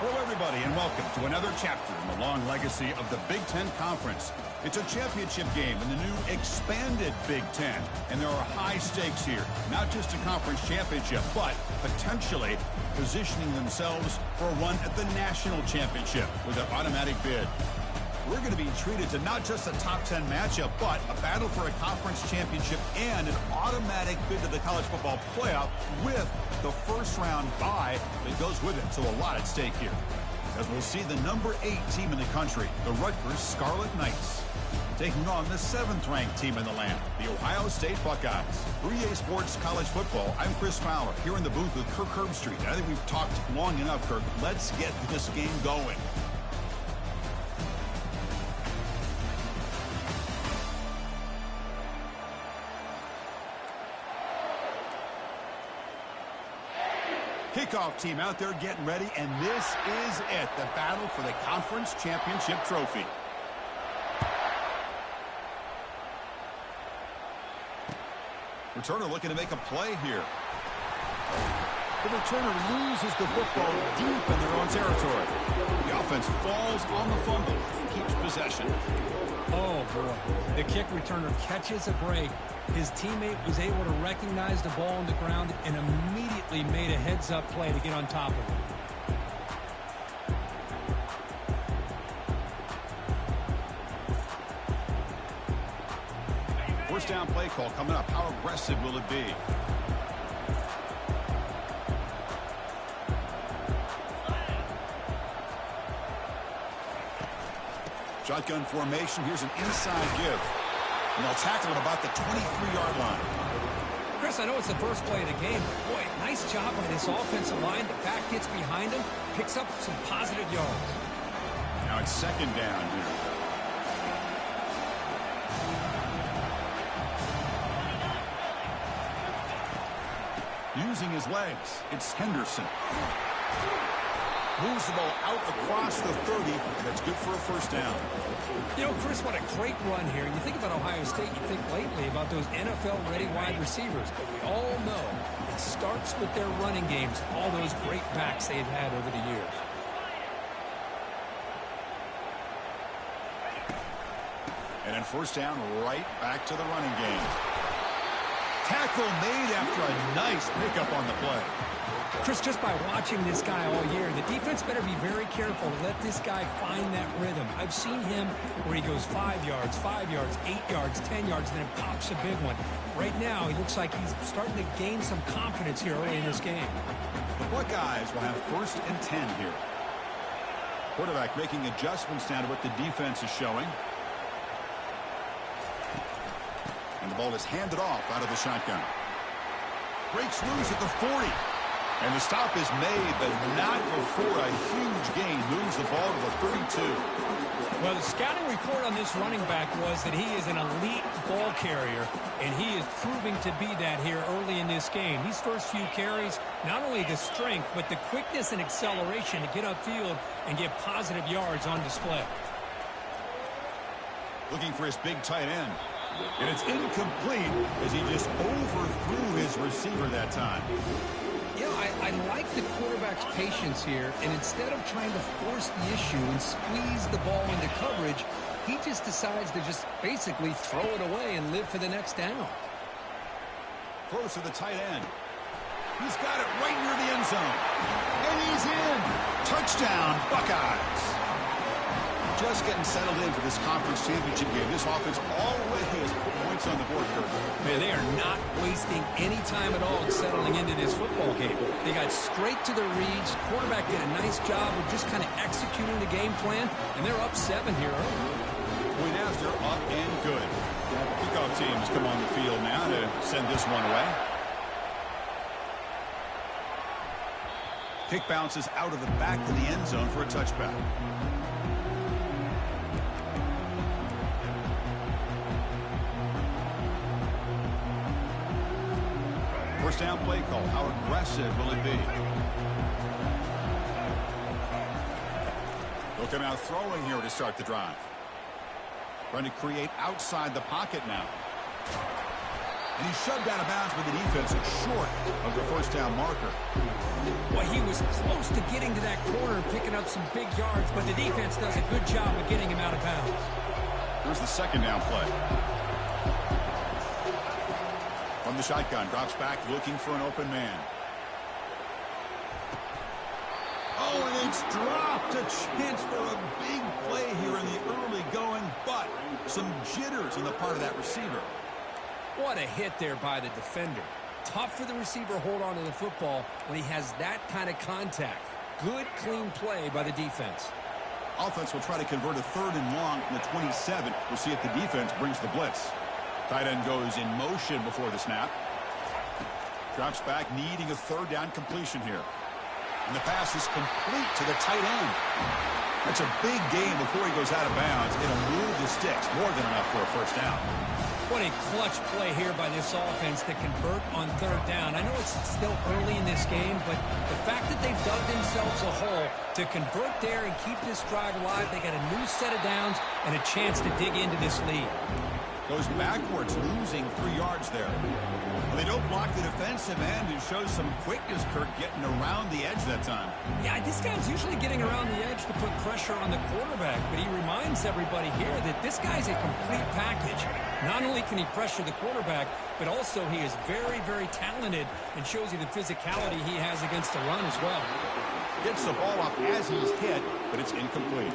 Hello, everybody, and welcome to another chapter in the long legacy of the Big Ten Conference. It's a championship game in the new expanded Big Ten, and there are high stakes here. Not just a conference championship, but potentially positioning themselves for a run at the national championship with an automatic bid. We're going to be treated to not just a top 10 matchup, but a battle for a conference championship and an automatic bid to the college football playoff with the first round bye that goes with it. So a lot at stake here. As we'll see the number 8 team in the country, the Rutgers Scarlet Knights, taking on the 7th-ranked team in the land, the Ohio State Buckeyes. For EA Sports College Football, I'm Chris Fowler, here in the booth with Kirk Herbstreit. I think we've talked long enough, Kirk. Let's get this game going. Kickoff team out there getting ready, and this is it, the battle for the conference championship trophy. Returner looking to make a play here. The returner loses the football deep in their own territory. The offense falls on the fumble, keeps possession. Oh, boy. The kick returner catches a break. His teammate was able to recognize the ball on the ground and immediately made a heads-up play to get on top of it. First down play call coming up. How aggressive will it be? Shotgun formation. Here's an inside give. And they'll tackle at about the 23-yard line. Chris, I know it's the first play of the game, but boy, nice job by this offensive line. The back gets behind him, picks up some positive yards. Now it's second down here. Using his legs, it's Henderson. Moves the ball out across the 30, and that's good for a first down. You know, Chris, what a great run here. You think about Ohio State, you think lately about those NFL-ready wide receivers, but we all know it starts with their running games, all those great backs they've had over the years. And then first down, right back to the running game. Tackle made after a nice pickup on the play. Chris, just by watching this guy all year, the defense better be very careful to let this guy find that rhythm. I've seen him where he goes 5 yards, 8 yards, 10 yards, and then pops a big one. Right now, he looks like he's starting to gain some confidence here early in this game. The Buckeyes will have first and 10 here. Quarterback making adjustments now to what the defense is showing. And the ball is handed off out of the shotgun. Breaks loose at the 40. And the stop is made, but not before a huge gain. Moves the ball to the 32. Well, the scouting report on this running back was that he is an elite ball carrier, and he is proving to be that here early in this game. These first few carries, not only the strength, but the quickness and acceleration to get upfield and get positive yards on display. Looking for his big tight end. And it's incomplete as he just overthrew his receiver that time. You know, I like the quarterback's patience here, and instead of trying to force the issue and squeeze the ball into coverage, he just decides to just basically throw it away and live for the next down. Close to the tight end. He's got it right near the end zone. And he's in. Touchdown, Buckeyes. Just getting settled in for this conference championship game. This offense already has put points on the board, Kirk. Man, they are not wasting any time at all settling into this football game. They got straight to their reads. Quarterback did a nice job of just kind of executing the game plan, and they're up 7 here early. Point after, up and good. Kickoff teams come on the field now to send this one away. Kick bounces out of the back of the end zone for a touchback. First down play call. How aggressive will it be? They'll come out throwing here to start the drive. Trying to create outside the pocket now. And he's shoved out of bounds with the defense short of the first down marker. Well, he was close to getting to that corner and picking up some big yards, but the defense does a good job of getting him out of bounds. Here's the second down play. From the shotgun, drops back looking for an open man. Oh, and it's dropped. A chance for a big play here in the early going, but some jitters on the part of that receiver. What a hit there by the defender. Tough for the receiver to hold on to the football when he has that kind of contact. Good, clean play by the defense. Offense will try to convert a 3rd and long from the 27. We'll see if the defense brings the blitz. Tight end goes in motion before the snap. Drops back, needing a 3rd down completion here. And the pass is complete to the tight end. That's a big gain before he goes out of bounds. It'll move the sticks, more than enough for a first down. What a clutch play here by this offense to convert on 3rd down. I know it's still early in this game, but the fact that they've dug themselves a hole to convert there and keep this drive alive, they got a new set of downs and a chance to dig into this lead. Goes backwards, losing 3 yards there. Well, they don't block the defensive end and shows some quickness, Kirk, getting around the edge that time. Yeah, this guy's usually getting around the edge to put pressure on the quarterback, but he reminds everybody here that this guy's a complete package. Not only can he pressure the quarterback, but also he is very, very talented and shows you the physicality he has against the run as well. Gets the ball off as he's hit, but it's incomplete.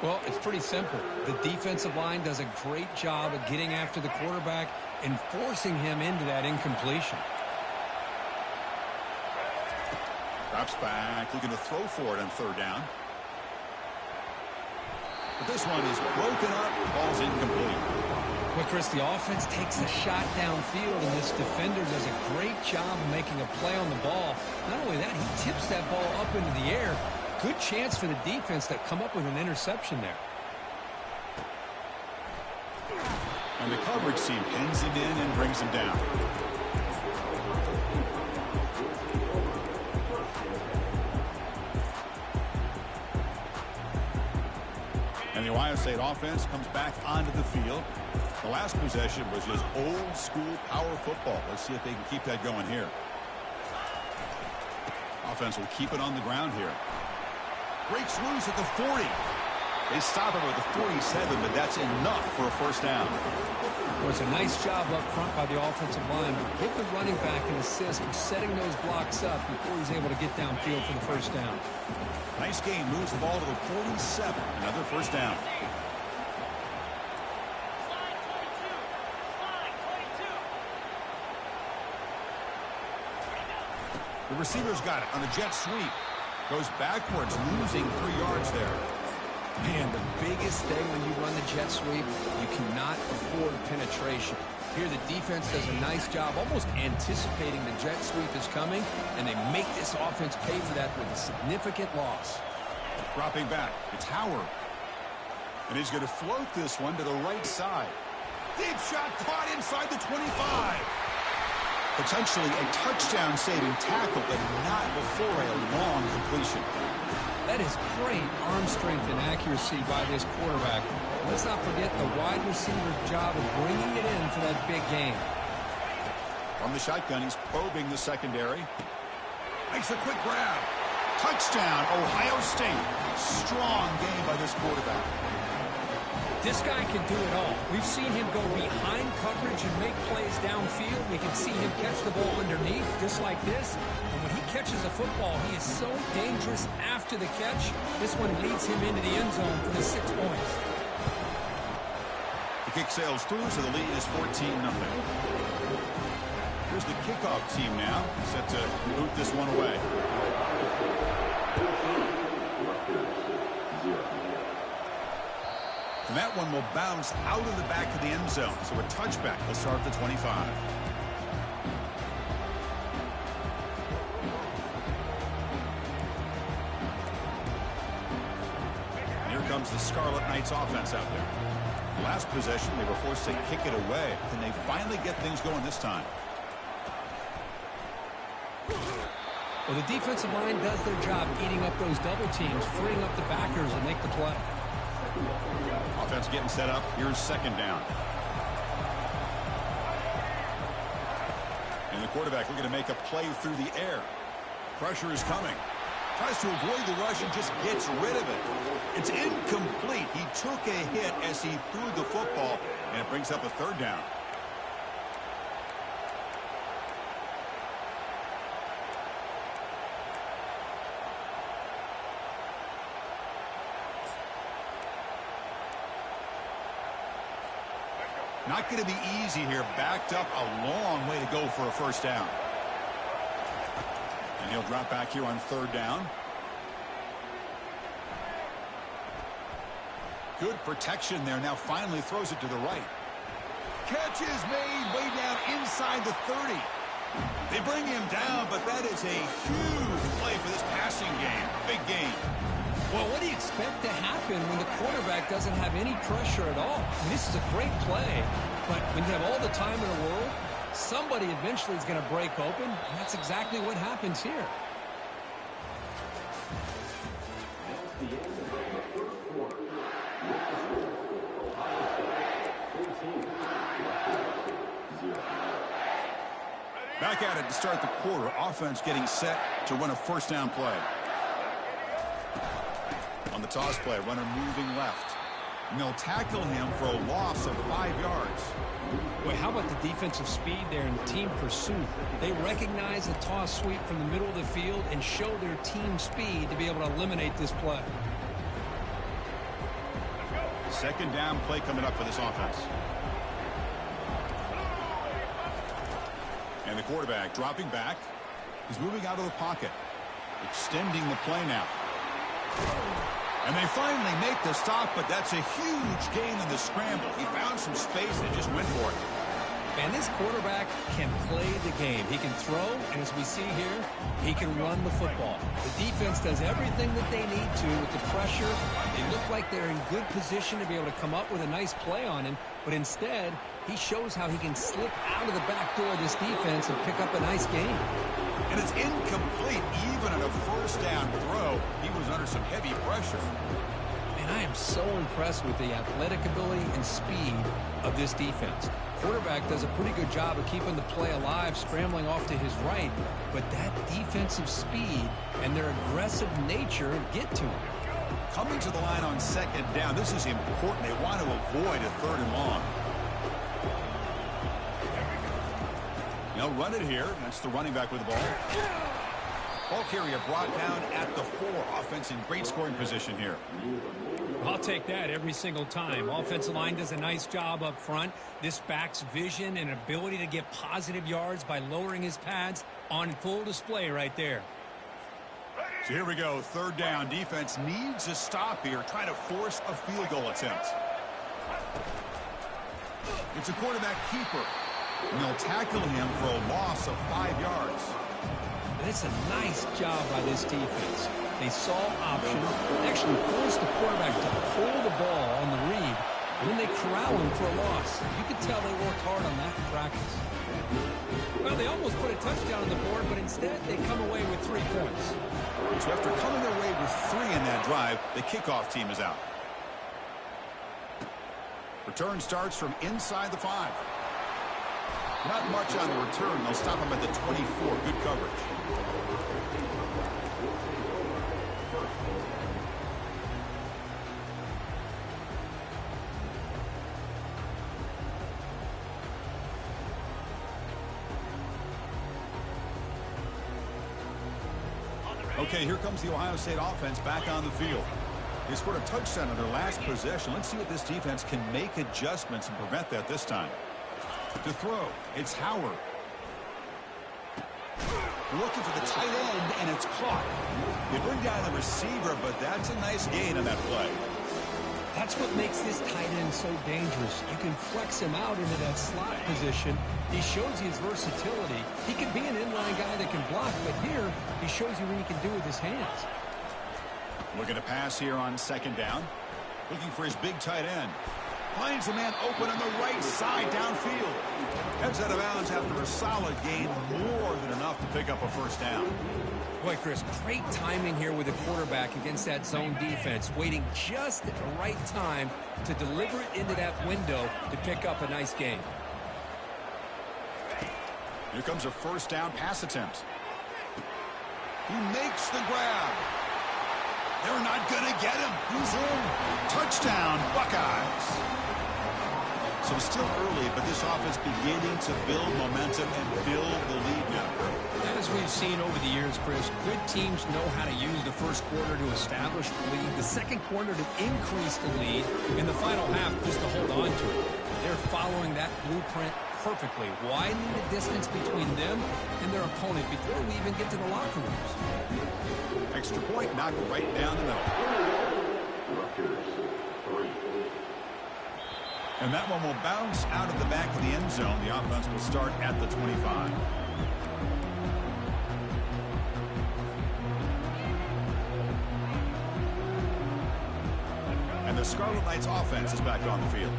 Well, it's pretty simple. The defensive line does a great job of getting after the quarterback and forcing him into that incompletion. Drops back, looking to throw for it on 3rd down. But this one is broken up, ball's incomplete. Well, Chris, the offense takes a shot downfield, and this defender does a great job of making a play on the ball. Not only that, he tips that ball up into the air. Good chance for the defense to come up with an interception there. And the coverage team pins him in and brings him down. And the Ohio State offense comes back onto the field. The last possession was just old school power football. Let's see if they can keep that going here. Offense will keep it on the ground here. Breaks loose at the 40. They stop him at the 47, but that's enough for a first down. Well, it's a nice job up front by the offensive line. Give the running back an assist for setting those blocks up before he's able to get downfield for the first down. Nice game. Moves the ball to the 47. Another first down. The receiver's got it on a jet sweep. Goes backwards, losing 3 yards there. Man, the biggest thing when you run the jet sweep, you cannot afford penetration. Here the defense does a nice job almost anticipating the jet sweep is coming, and they make this offense pay for that with a significant loss. Dropping back, it's Howard. And he's going to float this one to the right side. Deep shot caught inside the 25. Potentially a touchdown-saving tackle, but not before a long completion. That is great arm strength and accuracy by this quarterback. Let's not forget the wide receiver's job of bringing it in for that big game. From the shotgun, he's probing the secondary. Makes a quick grab. Touchdown, Ohio State. Strong game by this quarterback. This guy can do it all. We've seen him go behind coverage and make plays downfield. We can see him catch the ball underneath, just like this. And when he catches a football, he is so dangerous after the catch. This one leads him into the end zone for the 6 points. The kick sails through, so the lead is 14-0. Here's the kickoff team now, set to boot this one away. And that one will bounce out of the back of the end zone. So a touchback will start at the 25. And here comes the Scarlet Knights offense out there. Last possession, they were forced to kick it away. Can they finally get things going this time? Well, the defensive line does their job eating up those double teams, freeing up the backers and make the play. Offense getting set up. Here's second down. quarterback looking to make a play through the air. Pressure is coming. Tries to avoid the rush and just gets rid of it. It's incomplete. He took a hit as he threw the football, and it brings up a third down. Not going to be easy here. Backed up a long way to go for a first down. And he'll drop back here on third down. Good protection there. Now finally throws it to the right. Catch is made way down inside the 30. They bring him down, but that is a huge play for this passing game. Big game. Well, what do you expect to happen when the quarterback doesn't have any pressure at all? I mean, this is a great play, but when you have all the time in the world, somebody eventually is going to break open, and that's exactly what happens here. Back at it to start the quarter. Offense getting set to run a first down play. On the toss play, runner moving left. And they'll tackle him for a loss of 5 yards. Boy, how about the defensive speed there in team pursuit? They recognize the toss sweep from the middle of the field and show their team speed to be able to eliminate this play. Second down play coming up for this offense. And the quarterback dropping back. He's moving out of the pocket. Extending the play now. And they finally make the stop, but that's a huge gain in the scramble. He found some space and just went for it. Man, this quarterback can play the game. He can throw, and as we see here, he can run the football. The defense does everything that they need to with the pressure. They look like they're in good position to be able to come up with a nice play on him, but instead, he shows how he can slip out of the back door of this defense and pick up a nice gain. And it's incomplete. Even on a first down throw, he was under some heavy pressure. And I am so impressed with the athletic ability and speed of this defense. Quarterback does a pretty good job of keeping the play alive, scrambling off to his right, but that defensive speed and their aggressive nature get to him. Coming to the line on second down, this is important. They want to avoid a third and long. They'll run it here. That's the running back with the ball. Ball carrier brought down at the 4. Offense in great scoring position here. I'll take that every single time. Offensive line does a nice job up front. This back's vision and ability to get positive yards by lowering his pads on full display right there. So here we go. Third down. Defense needs a stop here. Trying to force a field goal attempt. It's a quarterback keeper. And they'll tackle him for a loss of 5 yards. And it's a nice job by this defense. They saw option, actually forced the quarterback to pull the ball on the read, and then they corral him for a loss. You could tell they worked hard on that in practice. Well, they almost put a touchdown on the board, but instead they come away with 3 points. So after coming away with 3 in that drive, the kickoff team is out. Return starts from inside the 5. Not much on the return. They'll stop him at the 24. Good coverage. Okay, here comes the Ohio State offense back on the field. They scored a touchdown on their last possession. Let's see if this defense can make adjustments and prevent that this time. To throw, it's Howard. Looking for the tight end, and it's caught. They bring down the receiver, but that's a nice gain on that play. That's what makes this tight end so dangerous. You can flex him out into that slot position. He shows you his versatility. He can be an inline guy that can block, but here he shows you what he can do with his hands. Looking to pass here on second down. Looking for his big tight end. Finds a man open on the right side downfield. Heads out of bounds after a solid gain, more than enough to pick up a first down. Boy, Chris, great timing here with the quarterback against that zone defense, waiting just at the right time to deliver it into that window to pick up a nice gain. Here comes a first down pass attempt. He makes the grab. They're not going to get him. He's in. Touchdown, Buckeyes. So still early, but this offense beginning to build momentum and build the lead now. As we've seen over the years, Chris, good teams know how to use the first quarter to establish the lead, the second quarter to increase the lead, and the final half just to hold on to it. They're following that blueprint perfectly, widening the distance between them and their opponent before we even get to the locker rooms. Extra point knocked right down the middle. And that one will bounce out of the back of the end zone. The offense will start at the 25. And the Scarlet Knights offense is back on the field.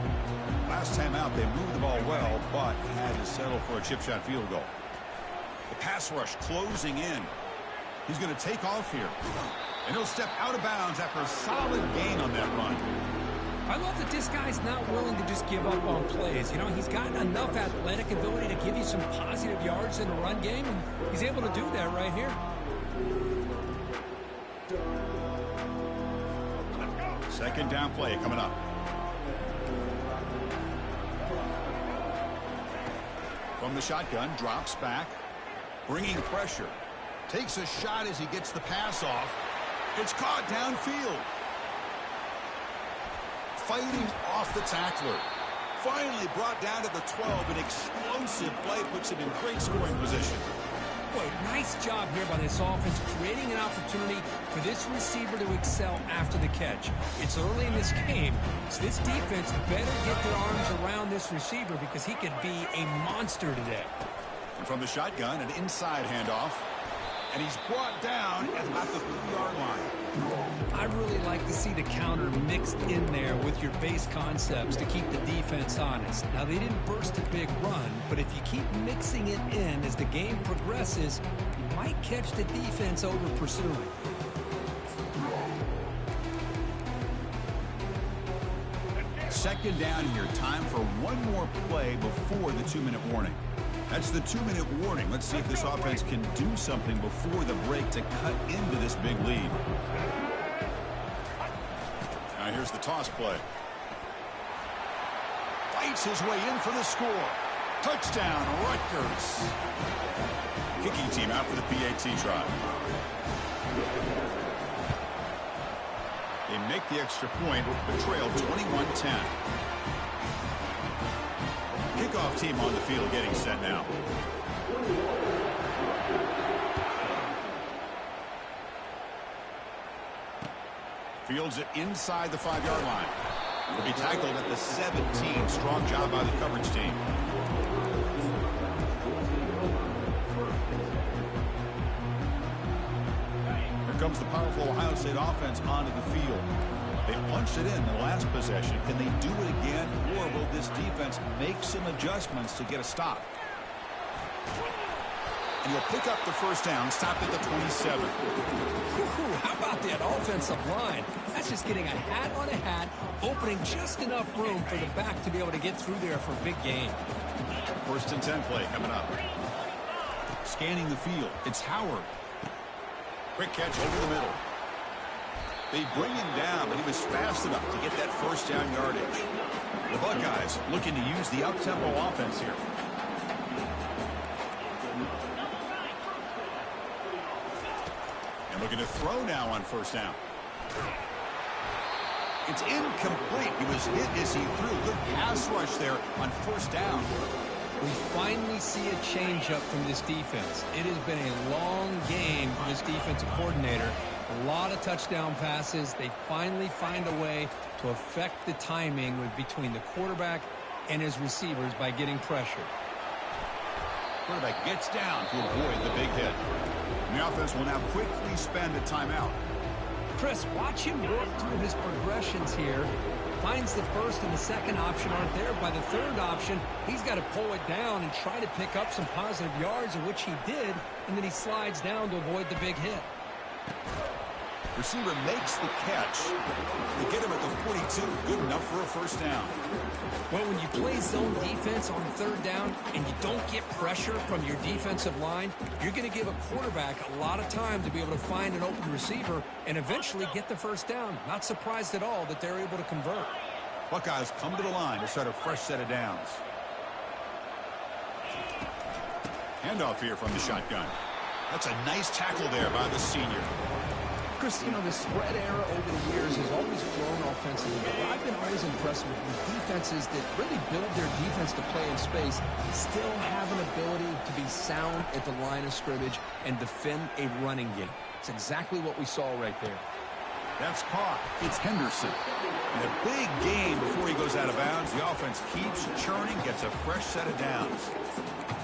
Last time out, they moved the ball well, but had to settle for a chip shot field goal. The pass rush closing in. He's going to take off here. And he'll step out of bounds after a solid gain on that run. I love that this guy's not willing to just give up on plays. You know, he's got enough athletic ability to give you some positive yards in the run game, and he's able to do that right here. Second down play coming up. From the shotgun, drops back, bringing pressure. Takes a shot as he gets the pass off. It's caught downfield. Fighting off the tackler. Finally brought down to the 12. An explosive play puts him in great scoring position. Boy, nice job here by this offense, creating an opportunity for this receiver to excel after the catch. It's early in this game, so this defense better get their arms around this receiver because he could be a monster today. And from the shotgun, an inside handoff. And he's brought down at about the 3-yard line. I really like to see the counter mixed in there with your base concepts to keep the defense honest. Now, they didn't burst a big run, but if you keep mixing it in as the game progresses, you might catch the defense over pursuing. Second down here. Time for one more play before the 2-minute warning. That's the 2-minute warning. Let's see if this offense can do something before the break to cut into this big lead. Now here's the toss play. Fights his way in for the score. Touchdown, Rutgers. Kicking team out for the PAT try. They make the extra point, but trail 21-10. Kickoff team on the field getting set now. Fields it inside the 5-yard line. Will be tackled at the 17. Strong job by the coverage team. Here comes the powerful Ohio State offense onto the field. They punched it in the last possession. Can they do it again, or will this defense make some adjustments to get a stop? And he'll pick up the first down, stop at the 27. Ooh, how about that offensive line? That's just getting a hat on a hat, opening just enough room for the back to be able to get through there for a big gain. First and 10 play coming up. Scanning the field. It's Howard. Quick catch over the middle. They bring him down, but he was fast enough to get that first down yardage. The Buckeyes looking to use the up-tempo offense here. And looking to throw now on first down. It's incomplete. He was hit as he threw. Good pass rush there on first down. We finally see a changeup from this defense. It has been a long game for this defensive coordinator. A lot of touchdown passes. They finally find a way to affect the timing between the quarterback and his receivers by getting pressure. Quarterback gets down to avoid the big hit. And the offense will now quickly spend a timeout. Chris, watch him work through his progressions here. Finds the first and the second option aren't there. By the third option, he's got to pull it down and try to pick up some positive yards, of which he did, and then he slides down to avoid the big hit. Receiver makes the catch. They get him at the 42. Good enough for a first down. Well, when you play zone defense on third down and you don't get pressure from your defensive line, you're going to give a quarterback a lot of time to be able to find an open receiver and eventually get the first down. Not surprised at all that they're able to convert. Buckeyes come to the line to start a fresh set of downs. Handoff here from the shotgun. That's a nice tackle there by the senior. Chris, you know, the spread era over the years has always grown offensively, but what I've been always impressed with defenses that really build their defense to play in space still have an ability to be sound at the line of scrimmage and defend a running game. It's exactly what we saw right there. That's caught. It's Henderson. And a big game before he goes out of bounds. The offense keeps churning, gets a fresh set of downs.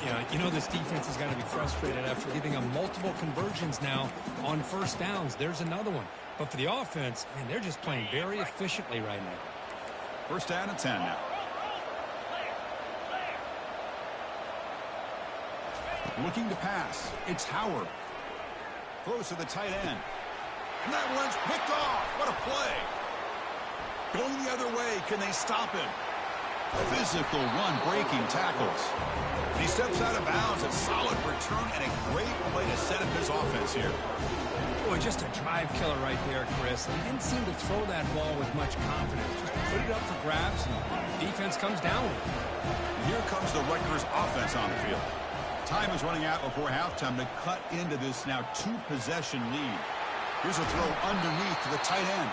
Yeah, you know this defense is going to be frustrated after giving them multiple conversions now on first downs. There's another one. But for the offense, man, they're just playing very efficiently right now. First down and 10 now. Looking to pass. It's Howard. Throws to the tight end. And that one's picked off. What a play. Going the other way. Can they stop him? Physical run, breaking tackles. He steps out of bounds. A solid return and a great play to set up his offense here. Boy, just a drive killer right there, Chris. He didn't seem to throw that ball with much confidence. Just put it up for grabs, and defense comes down with it. Here comes the Rutgers offense on the field. Time is running out before halftime to cut into this now two-possession lead. Here's a throw underneath to the tight end.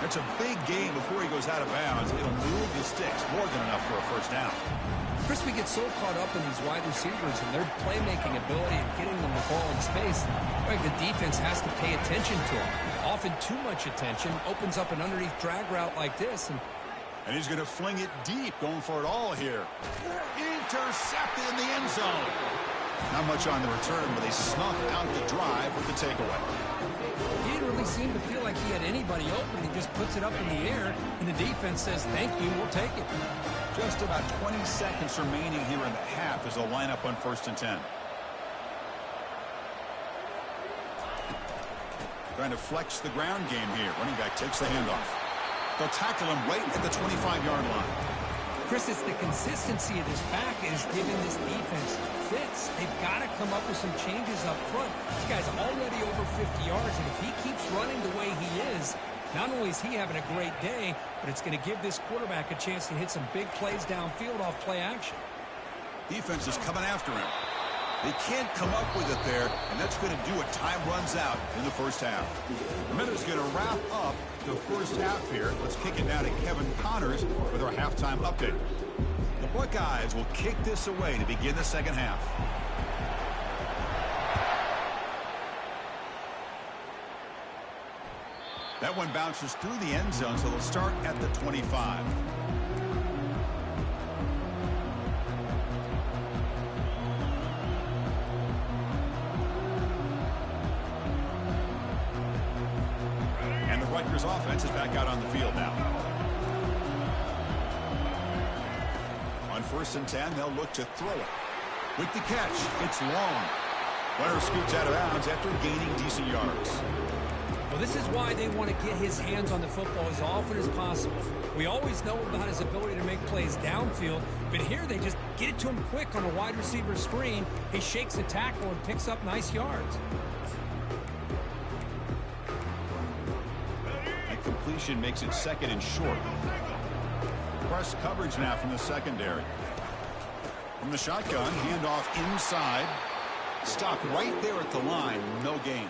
That's a big game before he goes out of bounds. It'll move the sticks, more than enough for a first down. Chris, we get so caught up in these wide receivers and their playmaking ability and getting them the ball in space. Right, the defense has to pay attention to them. Often too much attention opens up an underneath drag route like this. And he's going to fling it deep, going for it all here. Intercepted in the end zone. Not much on the return, but they snuck out the drive with the takeaway. He didn't really seem to feel like he had anybody open. He just puts it up in the air, and the defense says, thank you, we'll take it. Just about 20 seconds remaining here in the half as they'll line up on 1st and 10. Trying to flex the ground game here. Running back takes the handoff. They'll tackle him right at the 25-yard line. Chris, it's the consistency of this back is giving this defense fits. They've got to come up with some changes up front. This guy's already over 50 yards, and if he keeps running the way he is, not only is he having a great day, but it's going to give this quarterback a chance to hit some big plays downfield off play action. Defense is coming after him. They can't come up with it there, and that's going to do it. Time runs out in the first half. The Minutes going to wrap up the first half here. Let's kick it now to Kevin Connors with our halftime update. The Buckeyes will kick this away to begin the second half. That one bounces through the end zone, so they'll start at the 25. And the Rutgers offense is back out on the field now. On 1st and 10, they'll look to throw it. With the catch, it's long. Runner scoots out of bounds after gaining decent yards. Well, this is why they want to get his hands on the football as often as possible. We always know about his ability to make plays downfield, but here they just get it to him quick on a wide receiver screen. He shakes the tackle and picks up nice yards. That completion makes it 2nd and short. Press coverage now from the secondary. From the shotgun, handoff inside. Stopped right there at the line. No gain.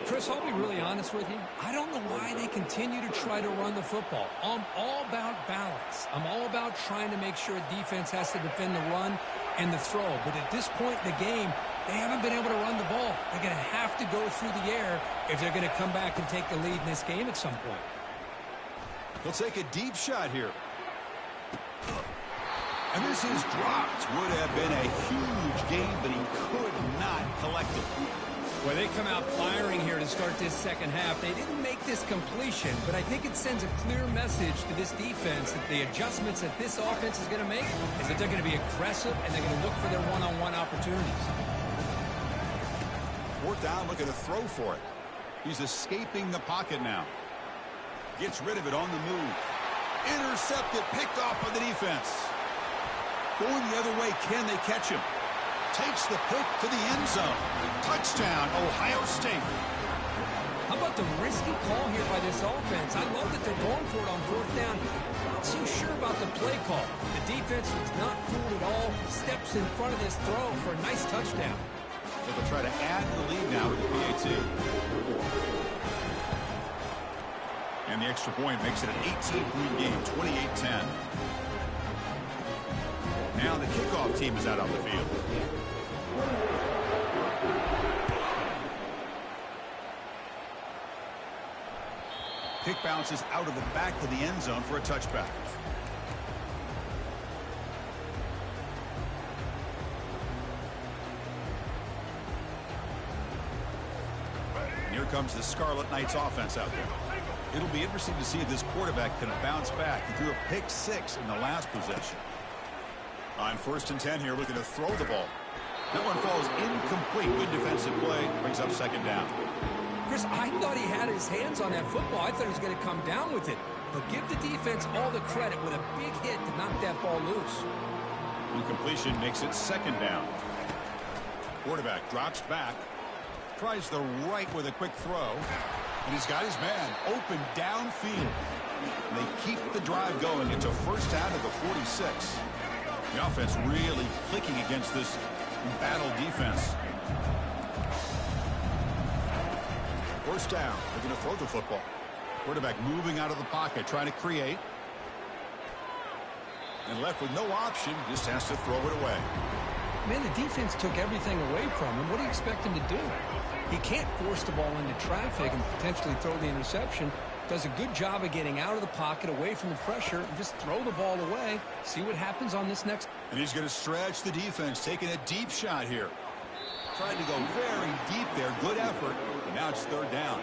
Chris, I'll be really honest with you. I don't know why they continue to try to run the football. I'm all about balance. I'm all about trying to make sure defense has to defend the run and the throw. But at this point in the game, they haven't been able to run the ball. They're going to have to go through the air if they're going to come back and take the lead in this game at some point. They'll take a deep shot here. And this is dropped. Would have been a huge game, but he could not collect it. Well, they come out firing here to start this second half. They didn't make this completion, but I think it sends a clear message to this defense that the adjustments that this offense is going to make is that they're going to be aggressive and they're going to look for their one-on-one opportunities. 4th down, looking to throw for it. He's escaping the pocket now. Gets rid of it on the move. Intercepted, picked off by the defense. Going the other way, can they catch him? Takes the pick to the end zone. Touchdown, Ohio State. How about the risky call here by this offense? I love that they're going for it on fourth down. Not so sure about the play call. The defense was not fooled at all. Steps in front of this throw for a nice touchdown. So they'll try to add the lead now with the PAT. And the extra point makes it an 18-point game, 28-10. Now the kickoff team is out on the field. Kick bounces out of the back of the end zone for a touchback. And here comes the Scarlet Knights offense out there. It'll be interesting to see if this quarterback can bounce back. He threw a pick 6 in the last possession. On 1st and 10 here, looking to throw the ball. That one falls incomplete. Good defensive play. Brings up 2nd down. Chris, I thought he had his hands on that football. I thought he was going to come down with it. But give the defense all the credit with a big hit to knock that ball loose. Incompletion makes it 2nd down. Quarterback drops back. Tries the right with a quick throw. And he's got his man open downfield. They keep the drive going. It's a first down to the 46. The offense really clicking against this battle defense. First down. They're going to throw the football. Quarterback moving out of the pocket, trying to create. And left with no option, just has to throw it away. Man, the defense took everything away from him. What do you expect him to do? He can't force the ball into traffic and potentially throw the interception. Does a good job of getting out of the pocket, away from the pressure, and just throw the ball away. See what happens on this next. And he's going to stretch the defense, taking a deep shot here. Trying to go very deep there. Good effort. And now it's 3rd down.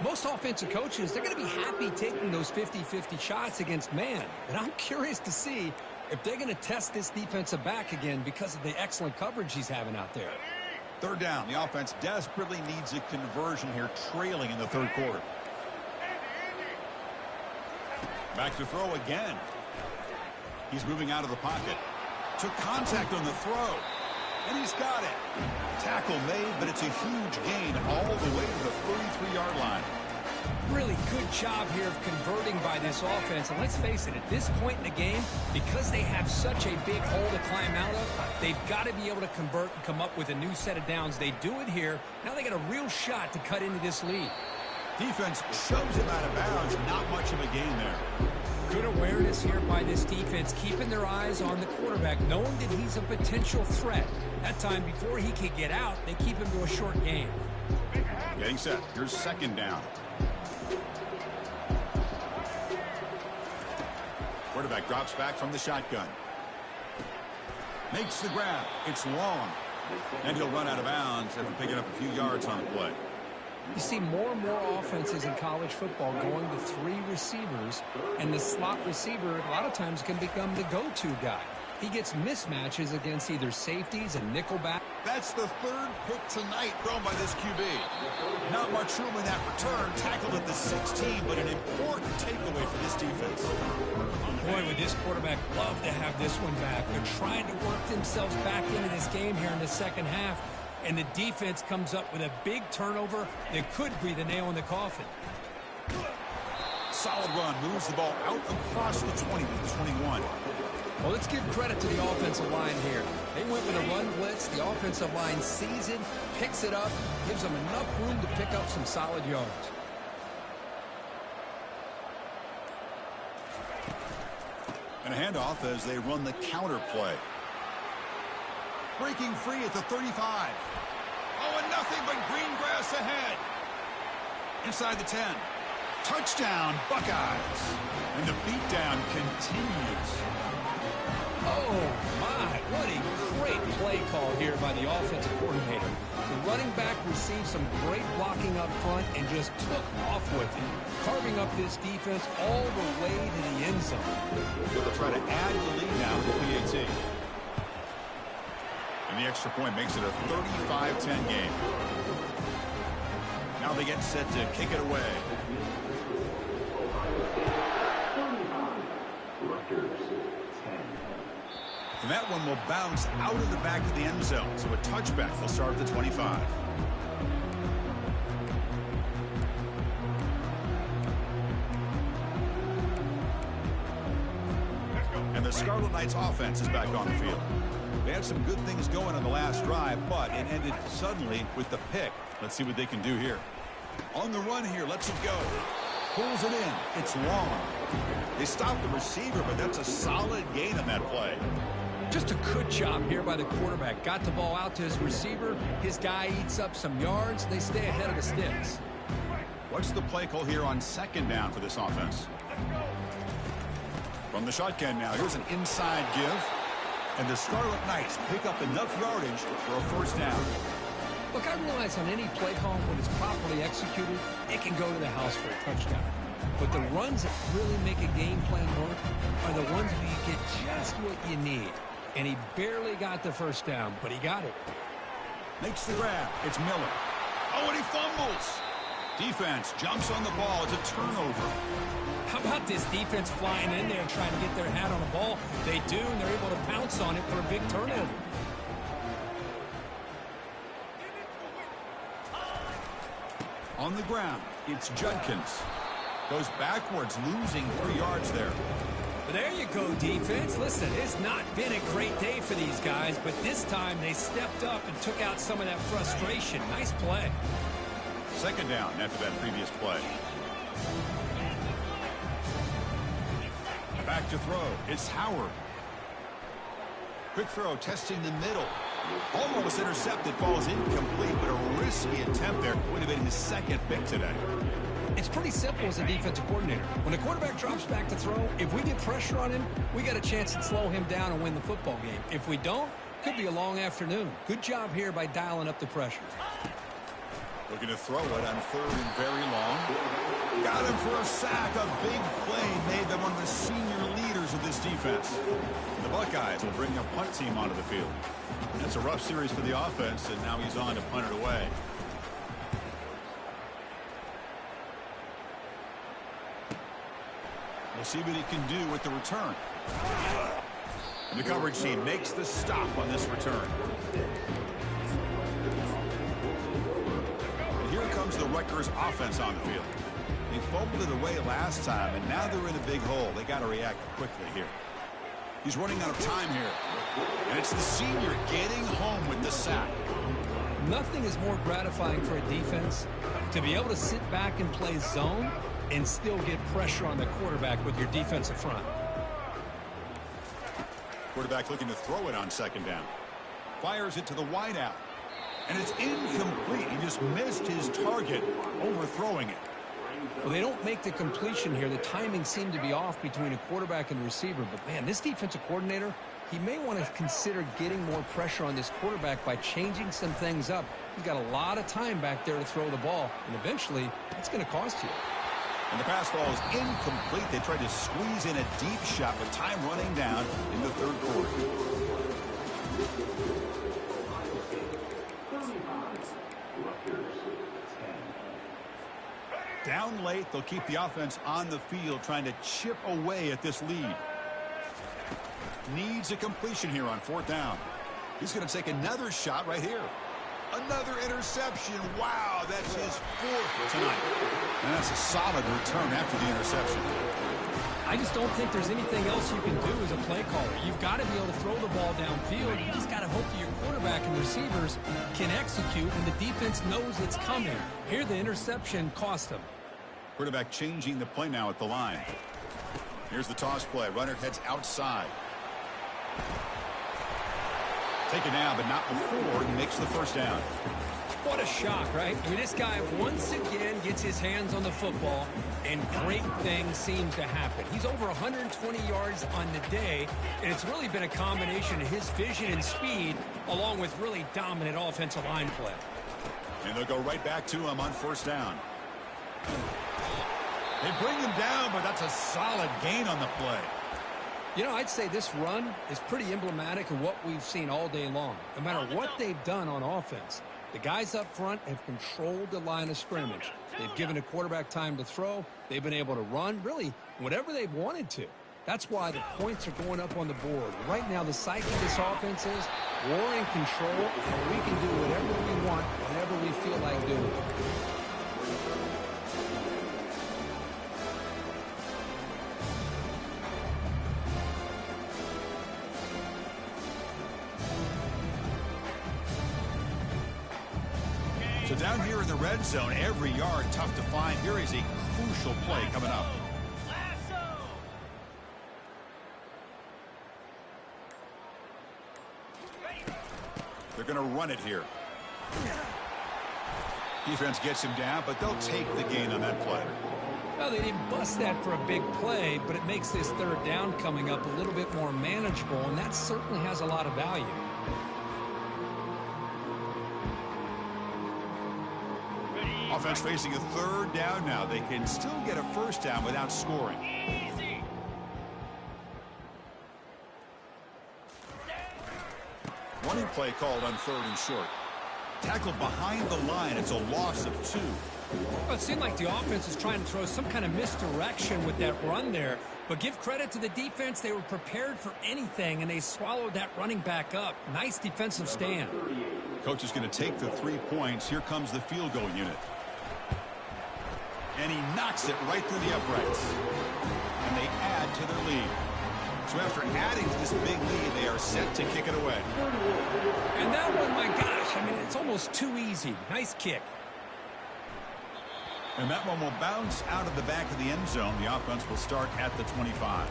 Most offensive coaches, they're going to be happy taking those 50-50 shots against man. But I'm curious to see if they're going to test this defensive back again because of the excellent coverage he's having out there. 3rd down. The offense desperately needs a conversion here, trailing in the 3rd quarter. Back to throw again. He's moving out of the pocket. Took contact on the throw. And he's got it. Tackle made, but it's a huge gain all the way to the 33-yard line. Really good job here of converting by this offense. And let's face it, at this point in the game, because they have such a big hole to climb out of, they've got to be able to convert and come up with a new set of downs. They do it here. Now they got a real shot to cut into this lead. Defense shoves him out of bounds. Not much of a gain there. Good awareness here by this defense, keeping their eyes on the quarterback, knowing that he's a potential threat. That time, before he can get out, they keep him to a short gain. Getting set. Here's 2nd down. Quarterback drops back from the shotgun. Makes the grab. It's long. And he'll run out of bounds after picking up a few yards on the play. You see more and more offenses in college football going to 3 receivers, and the slot receiver a lot of times can become the go-to guy. He gets mismatches against either safeties and nickelback. That's the 3rd pick tonight thrown by this QB. Not much room in that return. Tackled at the 16, but an important takeaway for this defense. Boy, would this quarterback love to have this one back. They're trying to work themselves back into this game here in the 2nd half. And the defense comes up with a big turnover that could be the nail in the coffin. Solid run. Moves the ball out across the 20 to the 21. Well, let's give credit to the offensive line here. They went with a run blitz. The offensive line sees it, picks it up, gives them enough room to pick up some solid yards. And a handoff as they run the counter play. Breaking free at the 35. Oh, and nothing but green grass ahead. Inside the 10. Touchdown, Buckeyes. And the beatdown continues. Oh, my. What a great play call here by the offensive coordinator. The running back received some great blocking up front and just took off with it, carving up this defense all the way to the end zone. They'll try to add the lead now with the PAT. And the extra point makes it a 35-10 game. Now now they get set to kick it away. And that one will bounce out of the back of the end zone. So a touchback will start at the 25. And the Scarlet Knights offense is back on the field. They had some good things going on the last drive, but it ended suddenly with the pick. Let's see what they can do here. On the run here, lets it go. Pulls it in. It's long. They stopped the receiver, but that's a solid gain on that play. Just a good job here by the quarterback. Got the ball out to his receiver. His guy eats up some yards. They stay ahead of the sticks. What's the play call here on second down for this offense? From the shotgun now, here's an inside give. And the Scarlet Knights pick up enough yardage for a first down. Look, I realize on any play call, when it's properly executed, it can go to the house for a touchdown. But the runs that really make a game plan work are the ones where you get just what you need. And he barely got the first down, but he got it. Makes the grab. It's Miller. Oh, and he fumbles. Defense jumps on the ball. It's a turnover. How about this defense flying in there trying to get their hat on the ball? They do, and they're able to pounce on it for a big turnover. On the ground, it's Judkins. Goes backwards, losing 3 yards there. There you go, defense. Listen, it's not been a great day for these guys, but this time they stepped up and took out some of that frustration. Nice play. Second down after that previous play. Back to throw. It's Howard. Quick throw, testing the middle. Almost intercepted, falls incomplete, but a risky attempt there. Would have been his second pick today. It's pretty simple as a defensive coordinator. When the quarterback drops back to throw, if we get pressure on him, we got a chance to slow him down and win the football game. If we don't, could be a long afternoon. Good job here by dialing up the pressure. Looking to throw it on third and very long. Got him for a sack. A big play made them one of the senior leaders of this defense. The Buckeyes will bring their punt team onto the field. It's a rough series for the offense, and now he's on to punt it away. We'll see what he can do with the return. And the coverage team makes the stop on this return. And here comes the Rutgers offense on the field. They fumbled it away last time, and now they're in a big hole. They got to react quickly here. He's running out of time here. And it's the senior getting home with the sack. Nothing is more gratifying for a defense to be able to sit back and play zone and still get pressure on the quarterback with your defensive front. Quarterback looking to throw it on second down. Fires it to the wideout. And it's incomplete. He just missed his target, overthrowing it. Well, they don't make the completion here. The timing seemed to be off between a quarterback and receiver. But, man, this defensive coordinator, he may want to consider getting more pressure on this quarterback by changing some things up. He's got a lot of time back there to throw the ball. And eventually, it's going to cost you. And the pass ball is incomplete. They tried to squeeze in a deep shot with time running down in the third quarter. Down late, they'll keep the offense on the field trying to chip away at this lead. Needs a completion here on fourth down. He's going to take another shot right here. Another interception. Wow, that's his fourth tonight. And that's a solid return after the interception. I just don't think there's anything else you can do as a play caller. You've got to be able to throw the ball downfield. You just got to hope that your quarterback and receivers can execute and the defense knows it's coming. Here, the interception cost them. Quarterback changing the play now at the line. Here's the toss play. Runner heads outside. Take it now, but not before he makes the first down. What a shock, right? I mean, this guy once again gets his hands on the football, and great things seem to happen. He's over 120 yards on the day, and it's really been a combination of his vision and speed, along with really dominant offensive line play. And they'll go right back to him on first down. They bring him down, but that's a solid gain on the play. You know, I'd say this run is pretty emblematic of what we've seen all day long. No matter what they've done on offense, The guys up front have controlled the line of scrimmage. They've given the quarterback time to throw. They've been able to run, really, whatever they've wanted to. That's why the points are going up on the board. Right now, the psyche of this offense is we're in control, and we can do whatever we want, whenever we feel like doing it. So down here in the red zone, every yard tough to find. Here is a crucial play coming up. They're going to run it here. Defense gets him down, but they'll take the gain on that play. Well, they didn't bust that for a big play, but it makes this third down coming up a little bit more manageable, and that certainly has a lot of value. Offense facing a third down now. They can still get a first down without scoring. Running play called on 3rd and short. Tackled behind the line. It's a loss of 2. Well, it seemed like the offense was trying to throw some kind of misdirection with that run there. But give credit to the defense. They were prepared for anything, and they swallowed that running back up. Nice defensive stand. Coach is going to take the 3 points. Here comes the field goal unit. And he knocks it right through the uprights. And they add to their lead. So after adding to this big lead, they are set to kick it away. And that one, my gosh, I mean, it's almost too easy. Nice kick. And that one will bounce out of the back of the end zone. The offense will start at the 25.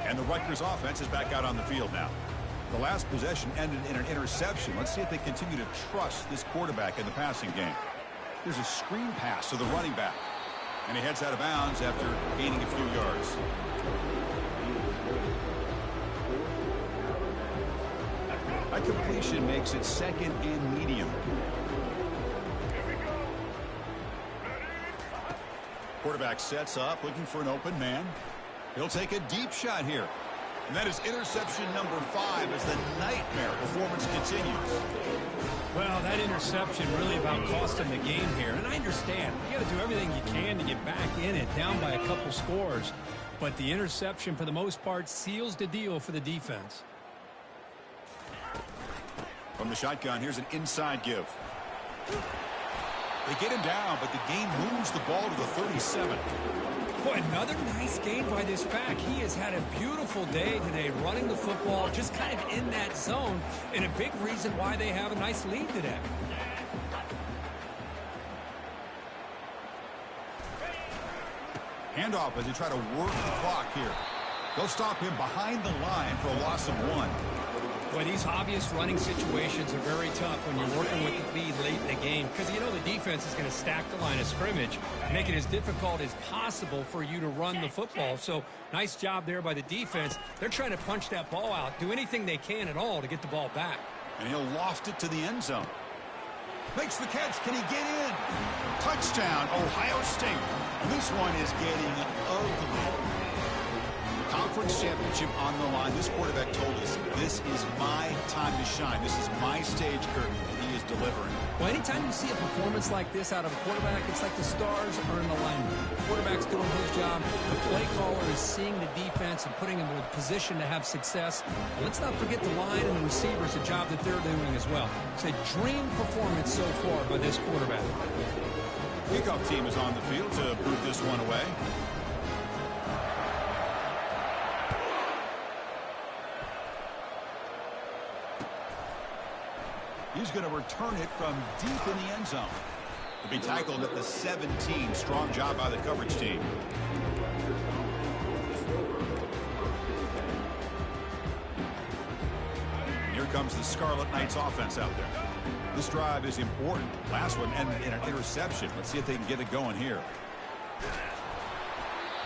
And the Rutgers offense is back out on the field now. The last possession ended in an interception. Let's see if they continue to trust this quarterback in the passing game. Here's a screen pass to the running back. And he heads out of bounds after gaining a few yards. That completion makes it 2nd and medium. Quarterback sets up, looking for an open man. He'll take a deep shot here. And that is interception number 5 as the nightmare performance continues. Well, that interception really about cost them the game here. And I understand. You got to do everything you can to get back in it, down by a couple scores. But the interception, for the most part, seals the deal for the defense. From the shotgun, here's an inside give. They get him down, but the game moves the ball to the 37. Boy, another nice game by this back. He has had a beautiful day today running the football, just kind of in that zone, and a big reason why they have a nice lead today. Handoff as they try to work the clock here. They'll stop him behind the line for a loss of 1. Boy, these obvious running situations are very tough when you're working with the lead late in the game because you know the defense is going to stack the line of scrimmage, make it as difficult as possible for you to run the football. So nice job there by the defense. They're trying to punch that ball out, do anything they can at all to get the ball back. And he'll loft it to the end zone. Makes the catch. Can he get in? Touchdown, Ohio State. And this one is getting ugly. Conference championship on the line. This quarterback told us, this is my time to shine. This is my stage curtain, and he is delivering. Well, anytime you see a performance like this out of a quarterback, it's like the stars are in alignment. The quarterback's doing his job. The play caller is seeing the defense and putting him in a position to have success. And let's not forget the line and the receivers, the job that they're doing as well. It's a dream performance so far by this quarterback. Kickoff team is on the field to boot this one away. He's going to return it from deep in the end zone. To be tackled at the 17. Strong job by the coverage team. And here comes the Scarlet Knights offense out there. This drive is important. Last one ended in an interception. Let's see if they can get it going here.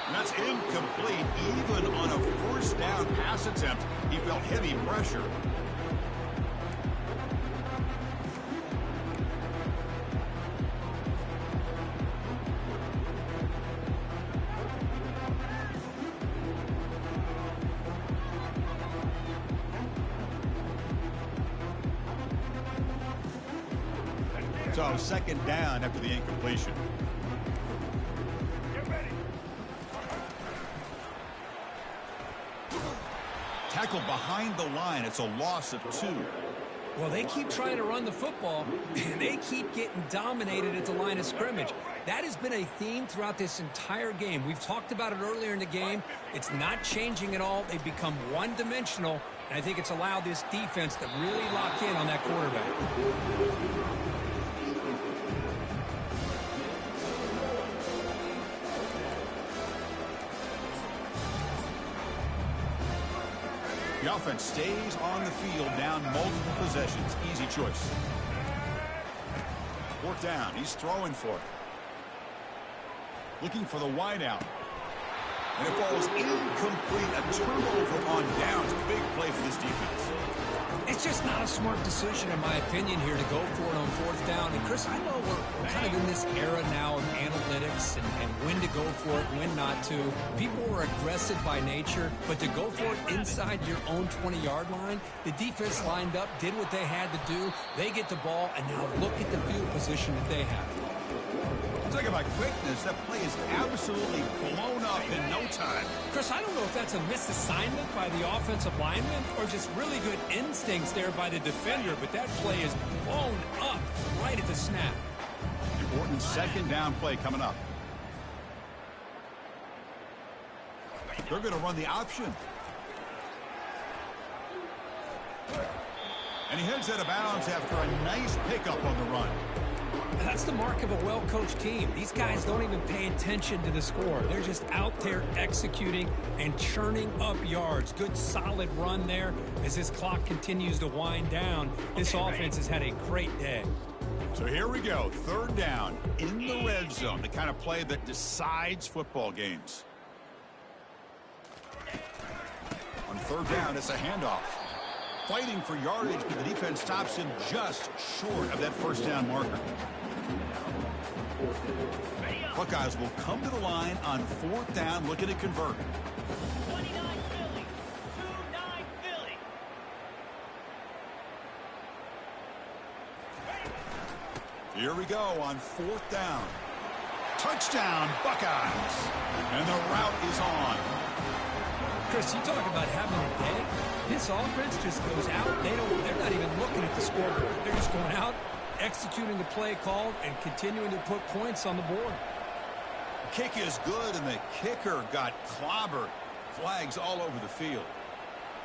And that's incomplete. Even on a first down pass attempt, he felt heavy pressure. So second down after the incompletion. Tackled behind the line. It's a loss of 2. Well, they keep trying to run the football, and they keep getting dominated at the line of scrimmage. That has been a theme throughout this entire game. We've talked about it earlier in the game. It's not changing at all. They've become one-dimensional, and I think it's allowed this defense to really lock in on that quarterback. The offense stays on the field, down multiple possessions. Easy choice. 4th down. He's throwing for it. Looking for the wideout. And it falls incomplete. A turnover on downs. Big play for this defense. It's just not a smart decision, in my opinion, here to go for it on 4th down. And, Chris, I know we're kind of in this era now of analytics and when to go for it, when not to. People are aggressive by nature, but to go for it inside your own 20-yard line, the defense lined up, did what they had to do. They get the ball, and now look at the field position that they have. Talk about quickness. That play is absolutely blown up in no time. Chris, I don't know if that's a misassignment by the offensive lineman or just really good instincts there by the defender, but that play is blown up right at the snap. Important second down play coming up. They're going to run the option. And he heads out of bounds after a nice pickup on the run. And that's the mark of a well-coached team. These guys don't even pay attention to the score. They're just out there executing and churning up yards. Good, solid run there as this clock continues to wind down. This offense has had a great day. So here we go. 3rd down in the red zone. The kind of play that decides football games. On 3rd down, it's a handoff. Fighting for yardage, but the defense stops him just short of that 1st down marker. Buckeyes will come to the line on 4th down, looking to convert. 29 Philly. 2-9 Philly. Here we go on 4th down. Touchdown, Buckeyes. And the route is on. Chris, you talk about having a day. This offense just goes out. They're not even looking at the scoreboard. They're just going out, executing the play called, and continuing to put points on the board. Kick is good, and the kicker got clobbered. Flags all over the field.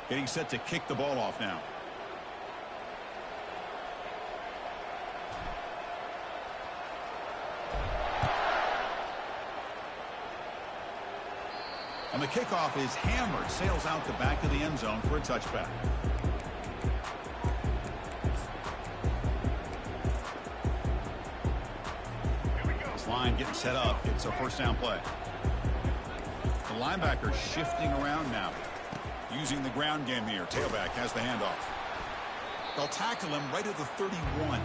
Getting set to kick the ball off now. And the kickoff is hammered, sails out the back of the end zone for a touchback. This line getting set up. It's a 1st down play. The linebacker shifting around now, using the ground game here. Tailback has the handoff. They'll tackle him right at the 31.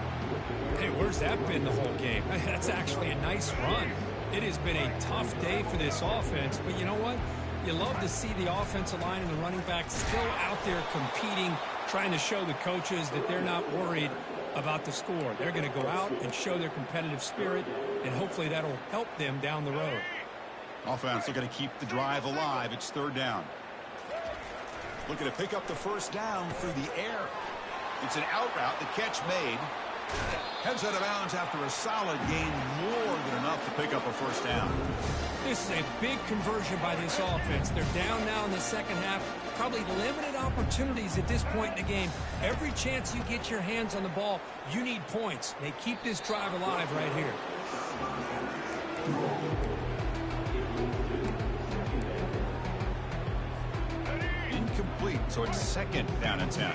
Hey, where's that been the whole game? That's actually a nice run. It has been a tough day for this offense, but you know what? You love to see the offensive line and the running back still out there competing, trying to show the coaches that they're not worried about the score. They're going to go out and show their competitive spirit, and hopefully that'll help them down the road. Offense looking to keep the drive alive. It's 3rd down. Looking to pick up the 1st down through the air. It's an out route. The catch made. Heads out of bounds after a solid gain, more than enough to pick up a 1st down. This is a big conversion by this offense. They're down now in the second half. Probably limited opportunities at this point in the game. Every chance you get your hands on the ball, you need points. They keep this drive alive right here. Incomplete, so it's 2nd down and 10.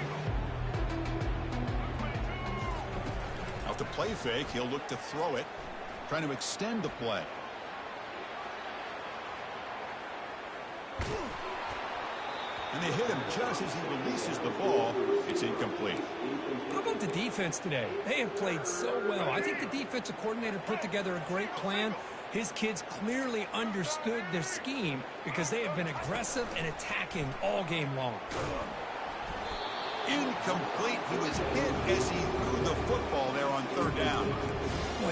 Off the play fake, he'll look to throw it, trying to extend the play. And they hit him just as he releases the ball. It's incomplete. How about the defense today? They have played so well. I think the defensive coordinator put together a great plan. His kids clearly understood their scheme because they have been aggressive and attacking all game long. Incomplete. He was hit as he threw the football there on 3rd down.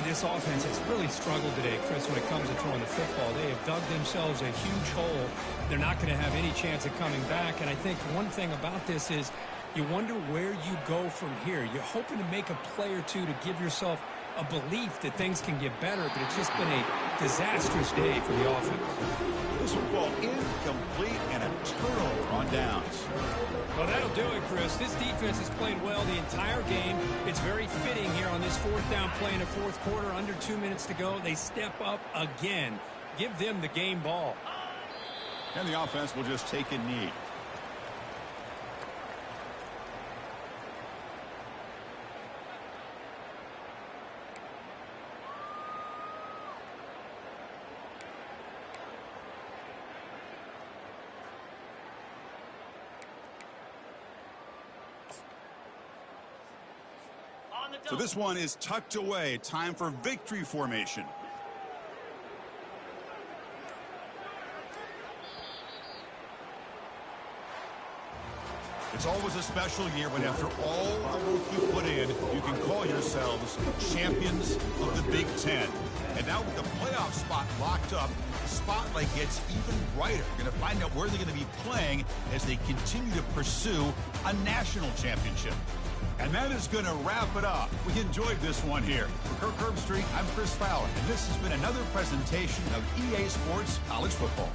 this offense has really struggled today, Chris, when it comes to throwing the football. They have dug themselves a huge hole. They're not going to have any chance of coming back. And I think one thing about this is you wonder where you go from here. You're hoping to make a play or two to give yourself a belief that things can get better, but it's just been a disastrous day for the offense. This will fall incomplete and a turnover on downs. Well, that'll do it, Chris. This defense has played well the entire game. It's very fitting here on this fourth down play in the fourth quarter. Under 2 minutes to go. They step up again. Give them the game ball. And the offense will just take a knee. So this one is tucked away. Time for victory formation. It's always a special year when after all the work you put in, you can call yourselves champions of the Big Ten. And now with the playoff spot locked up, the spotlight gets even brighter. We're going to find out where they're going to be playing as they continue to pursue a national championship. And that is going to wrap it up. We enjoyed this one here. For Kirk Herbstreit, I'm Chris Fowler, and this has been another presentation of EA Sports College Football.